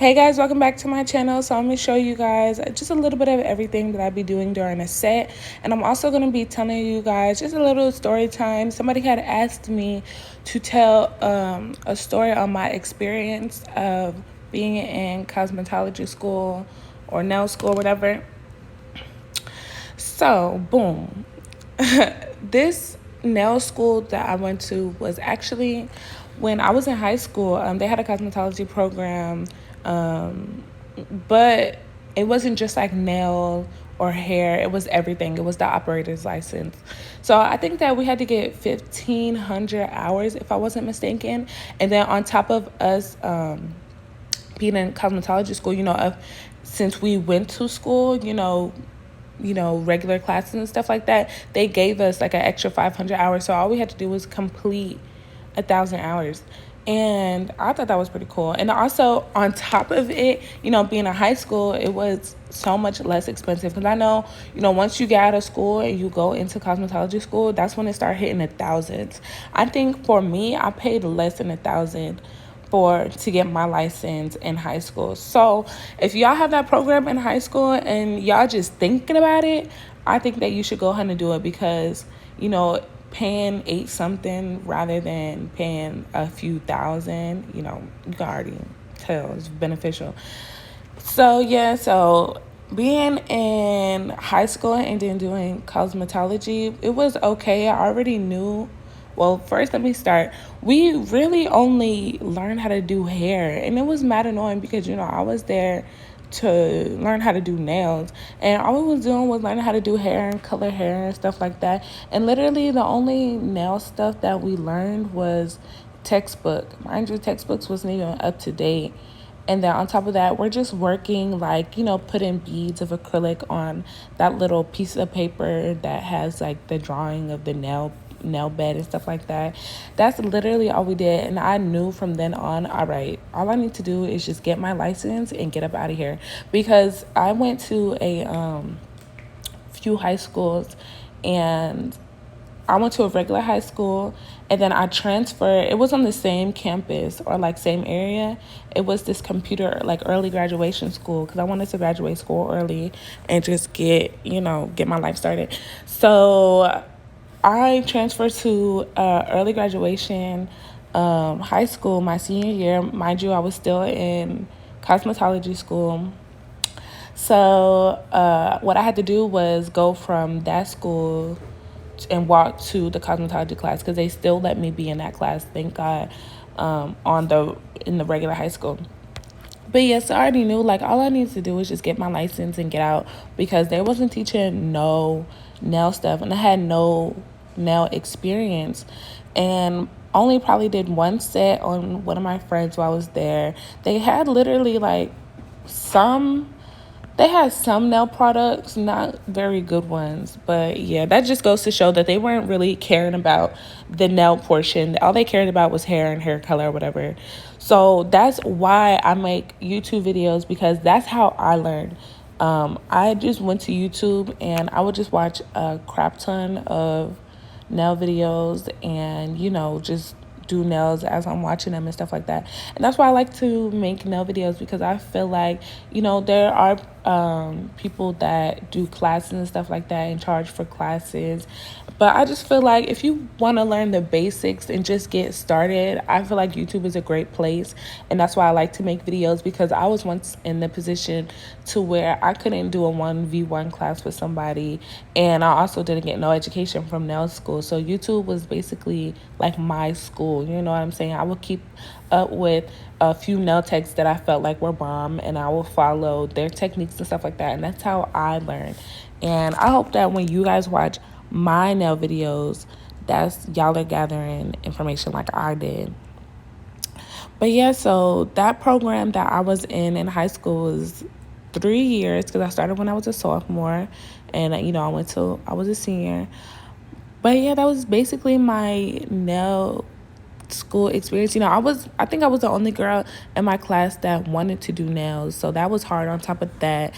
Hey guys, welcome back to my channel. So I'm going to show you guys just a little bit of everything that I be doing during a set. And I'm also going to be telling you guys just a little story time. Somebody had asked me to tell a story on my experience of being in cosmetology school or nail school, whatever. So, boom. This nail school that I went to was actually when I was in high school. They had a cosmetology program, but it wasn't just like nail or hair. It was everything. It was the operator's license. So I think that we had to get 1,500 hours, if I wasn't mistaken. And then on top of us being in cosmetology school, since we went to school, regular classes and stuff like that, they gave us like an extra 500 hours. So all we had to do was complete 1,000 hours. And I thought that was pretty cool. And also on top of it, being in high school, it was so much less expensive. Because I know, once you get out of school and you go into cosmetology school, that's when it started hitting the thousands. I think for me, I paid less than 1,000 to get my license in high school. So if y'all have that program in high school and y'all just thinking about it, I think that you should go ahead and do it because, paying 8 something rather than paying a few thousand, you can already tell it's beneficial. So being in high school and then doing cosmetology, it was okay. I already knew. Well, first, let me start. We really only learned how to do hair, and it was mad annoying because, I was there to learn how to do nails, and all we was doing was learning how to do hair and color hair and stuff like that. And literally the only nail stuff that we learned was textbook. Mind you, textbooks wasn't even up to date. And then on top of that, we're just working putting beads of acrylic on that little piece of paper that has like the drawing of the nail bed and stuff like that. That's literally all we did. And I knew from then on, all right, all I need to do is just get my license and get up out of here. Because I went to a few high schools, and I went to a regular high school, and then I transferred. It was on the same campus or like same area. It was this computer early graduation school because I wanted to graduate school early and just get my life started. So I transferred to early graduation high school my senior year. Mind you, I was still in cosmetology school. So what I had to do was go from that school and walk to the cosmetology class because they still let me be in that class, thank God, in the regular high school. But yes, I already knew all I needed to do was just get my license and get out because they wasn't teaching no nail stuff, and I had no nail experience, and only probably did one set on one of my friends while I was there. They had literally they had some nail products, not very good ones. But yeah, that just goes to show that they weren't really caring about the nail portion. All they cared about was hair and hair color or whatever. So that's why I make YouTube videos, because that's how I learned. I just went to YouTube and I would just watch a crap ton of nail videos and, just do nails as I'm watching them and stuff like that. And that's why I like to make nail videos, because I feel like, there are people that do classes and stuff like that and charge for classes. But I just feel like if you want to learn the basics and just get started, I feel like YouTube is a great place. And that's why I like to make videos, because I was once in the position to where I couldn't do a 1v1 class with somebody. And I also didn't get no education from nail school. So YouTube was basically like my school. You know what I'm saying? I would keep up with a few nail techs that I felt like were bomb, and I will follow their techniques and stuff like that. And that's how I learned. And I hope that when you guys watch my nail videos, that's y'all are gathering information like I did. But yeah, so that program that I was in high school was 3 years, because I started when I was a sophomore, and I was a senior. But yeah, that was basically my nail school experience. I think I was the only girl in my class that wanted to do nails, so that was hard on top of that.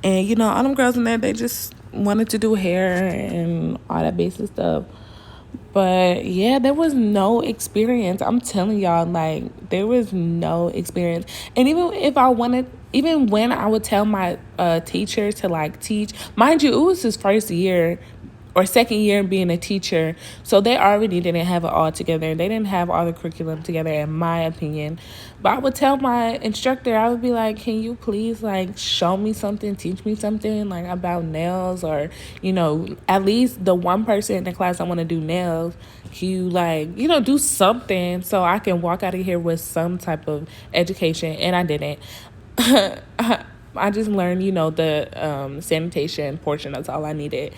And all them girls in there, they just wanted to do hair and all that basic stuff. But yeah, there was no experience. I'm telling y'all, like, there was no experience. And even if I wanted, even when I would tell my teacher to like teach, mind you, it was his first year or second year being a teacher. So they already didn't have it all together. They didn't have all the curriculum together, in my opinion. But I would tell my instructor, I would be like, can you please like show me something, teach me something like about nails, or, at least the one person in the class I want to do nails, can you like, do something so I can walk out of here with some type of education. And I didn't. I just learned, the sanitation portion. That's all I needed.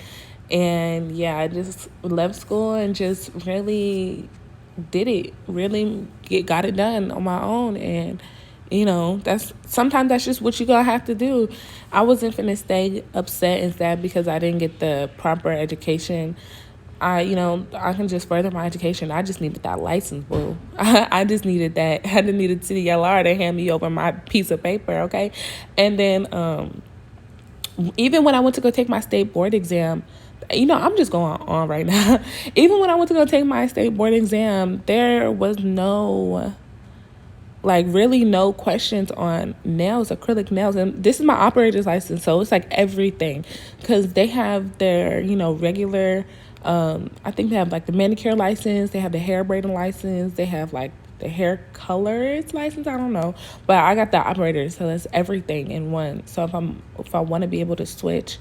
And yeah, I just left school and just really did it, really got it done on my own. And, that's just what you're going to have to do. I wasn't finna stay upset and sad because I didn't get the proper education. I can just further my education. I just needed that license, boo. I just needed that. I didn't need a CDLR to hand me over my piece of paper, okay? And then even when I went to go take my state board exam, I'm just going on right now. Even when I went to go take my state board exam, there was really no questions on nails, acrylic nails. And this is my operator's license, so it's like everything. Because they have their, regular, I think they have like the manicure license, they have the hair braiding license, they have like the hair colorist license, I don't know. But I got the operator, so that's everything in one. So if I want to be able to switch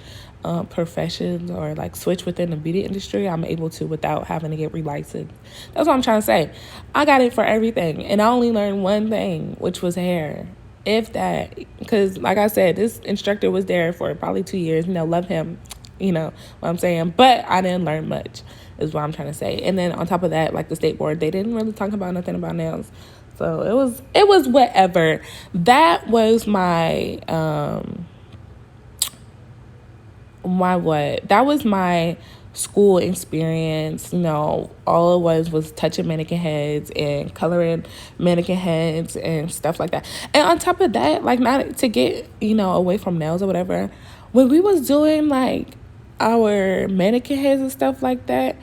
professions or like switch within the beauty industry, I'm able to without having to get relicensed. That's what I'm trying to say. I got it for everything, and I only learned one thing, which was hair, if that. Because like I said, this instructor was there for probably 2 years. Love him. What I'm saying. But I didn't learn much, is what I'm trying to say. And then on top of that, like the state board, they didn't really talk about nothing about nails. So it was whatever. That was my that was my school experience. All it was touching mannequin heads and coloring mannequin heads and stuff like that. And on top of that, like, not to get away from nails or whatever, when we was doing like our mannequin heads and stuff like that,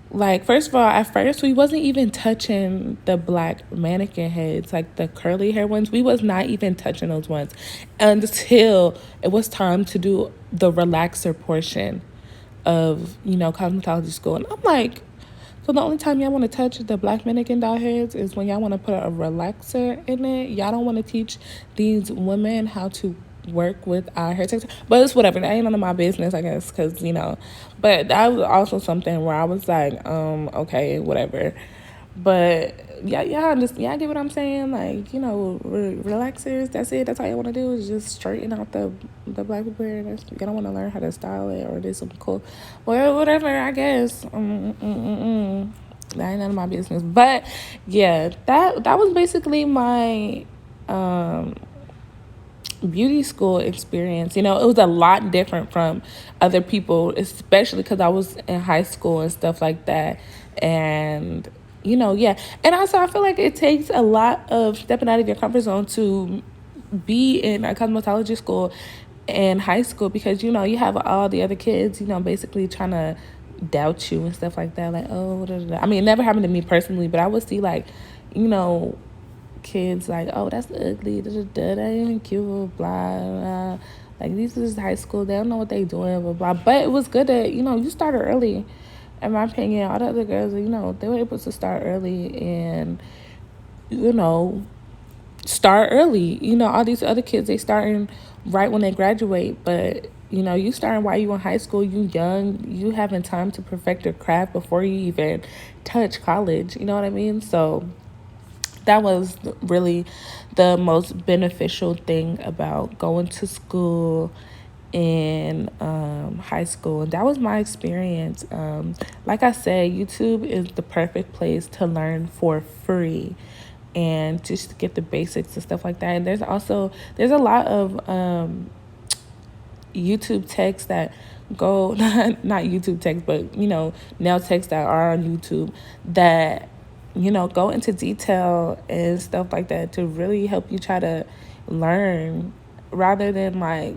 like, first of all, at first we wasn't even touching the black mannequin heads, like the curly hair ones. We was not even touching those ones until it was time to do the relaxer portion of, cosmetology school. And I'm like, so the only time y'all want to touch the black mannequin doll heads is when y'all want to put a relaxer in it. Y'all don't want to teach these women how to work with our hair texture. But it's whatever. That ain't none of my business, I guess, because, But that was also something where I was like, okay, whatever. But yeah, get what I'm saying? Like, relaxers, that's it. That's all you want to do is just straighten out the black people hair. You don't want to learn how to style it or do something cool. Well, whatever, I guess. That ain't none of my business. But yeah, that was basically my beauty school experience. It was a lot different from other people, especially because I was in high school and stuff like that. And yeah. And also, I feel like it takes a lot of stepping out of your comfort zone to be in a cosmetology school in high school, because you have all the other kids basically trying to doubt you and stuff like that, like, oh, da, da, da. I mean, it never happened to me personally, but I would see like kids like, oh, that's ugly, da, da, da, that ain't cute, blah, blah. Like, these is high school, they don't know what they doing, blah, blah. But it was good that you started early. In my opinion, all the other girls, they were able to start early and start early. All these other kids, they starting right when they graduate, but you starting while you in high school, you young, you having time to perfect your craft before you even touch college. You know what I mean? So that was really the most beneficial thing about going to school in high school. And that was my experience. Like I said, YouTube is the perfect place to learn for free and just to get the basics and stuff like that. And there's a lot of YouTube techs that go not YouTube techs, but nail techs that are on YouTube that go into detail and stuff like that to really help you try to learn, rather than like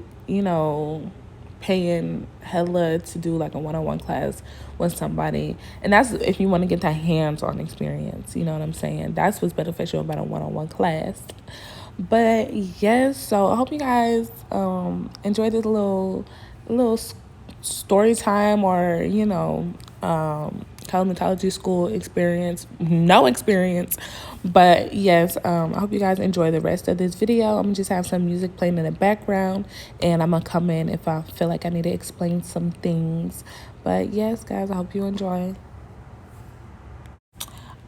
paying hella to do like a one-on-one class with somebody. And that's if you want to get that hands-on experience, you know what I'm saying? That's what's beneficial about a one-on-one class. But yes, so I hope you guys enjoy this little story time, or cosmetology school experience, no experience. But yes, I hope you guys enjoy the rest of this video. I'm gonna just have some music playing in the background, and I'm gonna come in if I feel like I need to explain some things. But yes, guys, I hope you enjoy.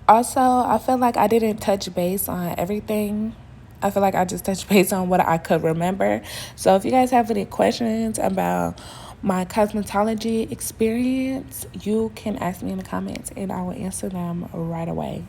Also, I feel like I didn't touch base on everything. I feel like I just touched base on what I could remember. So if you guys have any questions about my cosmetology experience, you can ask me in the comments and I will answer them right away.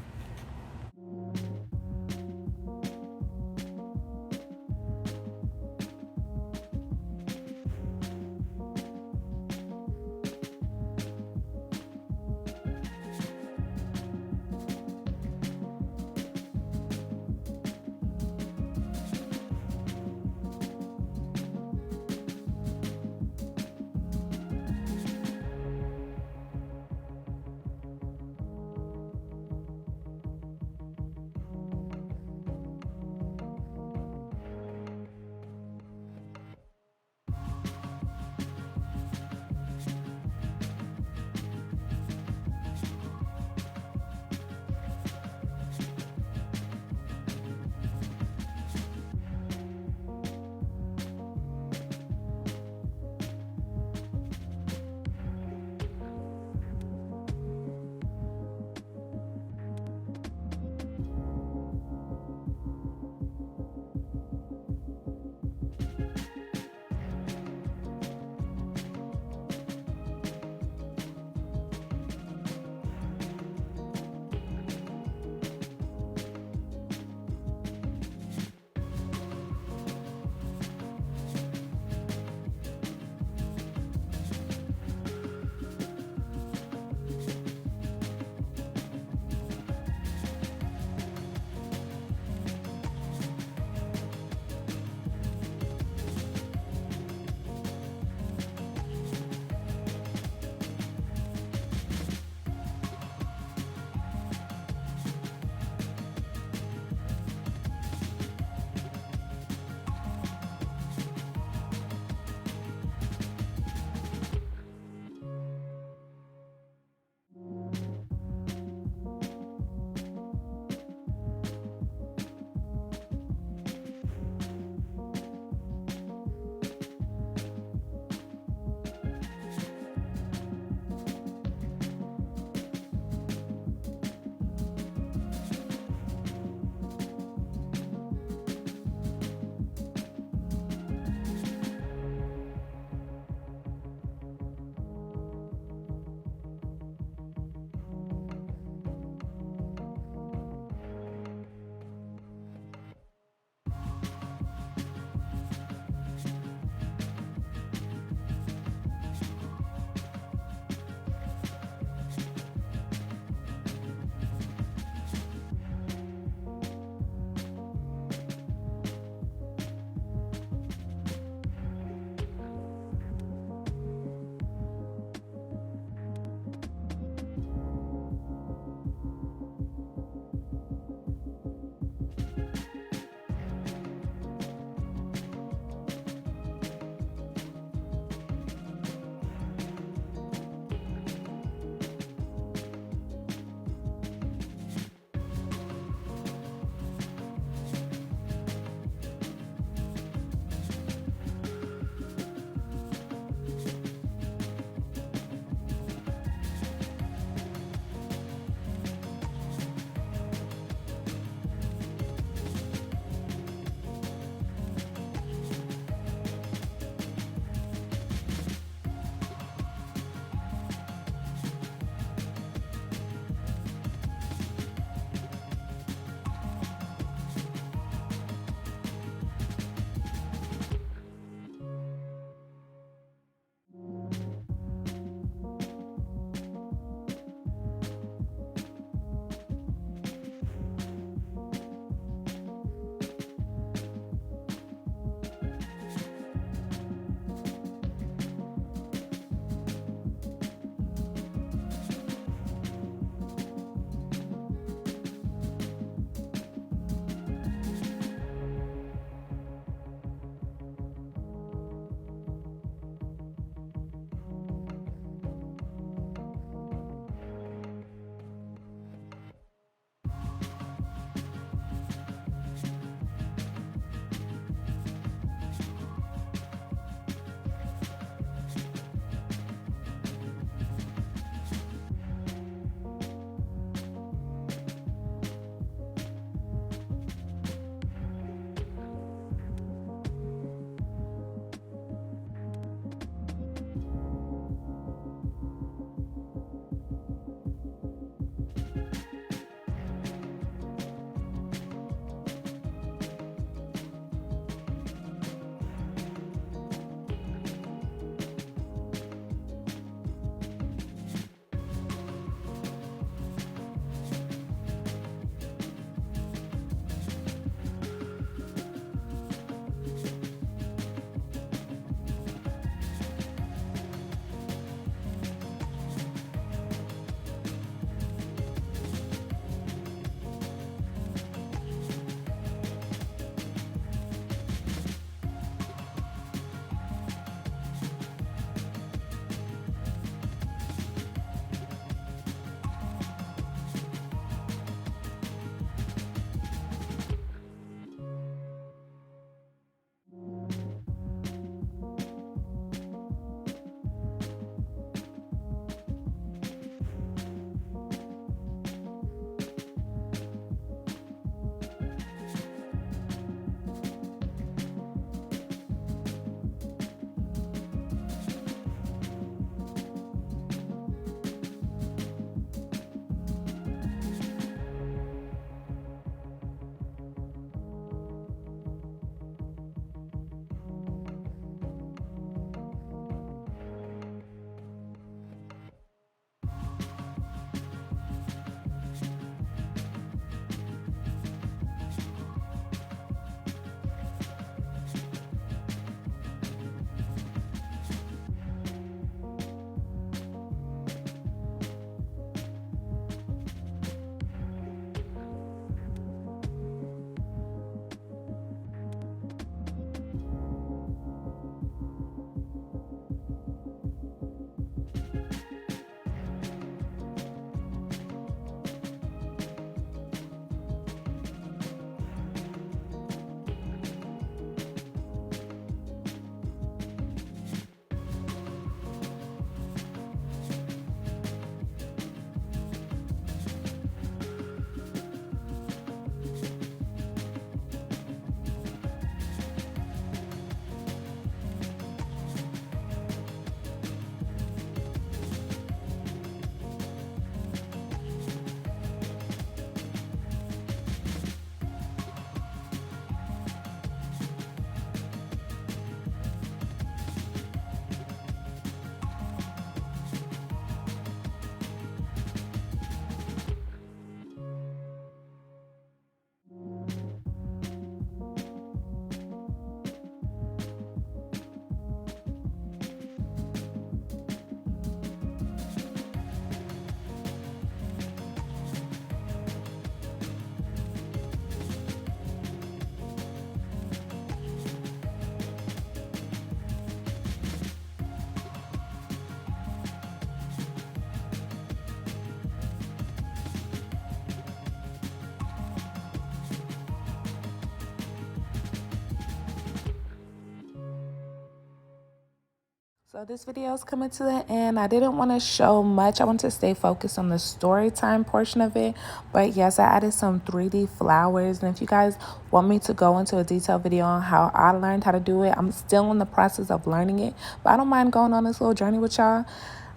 So this video is coming to the end. I didn't want to show much. I want to stay focused on the story time portion of it. But yes, I added some 3D flowers. And if you guys want me to go into a detailed video on how I learned how to do it, I'm still in the process of learning it. But I don't mind going on this little journey with y'all.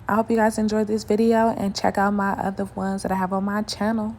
I hope you guys enjoyed this video and check out my other ones that I have on my channel.